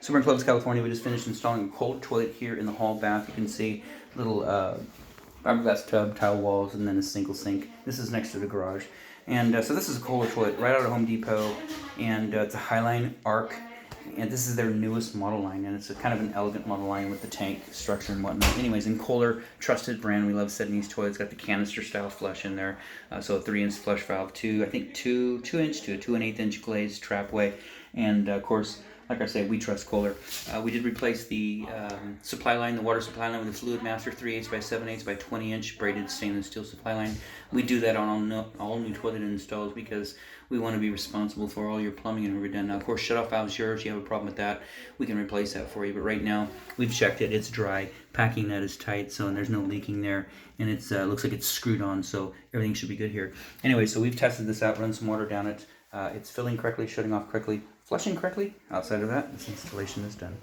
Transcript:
So we're in Clovis, California. We just finished installing a cold toilet here in the hall bath. You can see little fiberglass tub, tile walls, and then a single sink. This is next to the garage. And so this is a Kohler toilet right out of Home Depot, and it's a Highline Arc. And this is their newest model line, and it's a kind of an elegant model line with the tank structure and whatnot. Anyways, in Kohler, trusted brand. We love setting these toilets. Got the canister style flush in there, so a 3-inch flush valve, two inch to a 2 1/8-inch glazed trapway, and of course, like I said, we trust Kohler. We did replace the supply line, the water supply line, with a Fluid Master 3/8 by 7/8 by 20-inch braided stainless steel supply line. We do that on all new toilet installs because we want to be responsible for all your plumbing and we're done. Now, of course, shutoff valve's yours. You have a problem with that, we can replace that for you. But right now, we've checked it. It's dry. Packing nut is tight, so there's no leaking there. And it looks like it's screwed on, so everything should be good here. Anyway, so we've tested this out, run some water down it. It's filling correctly, shutting off correctly, flushing correctly. Outside of that, this installation is done.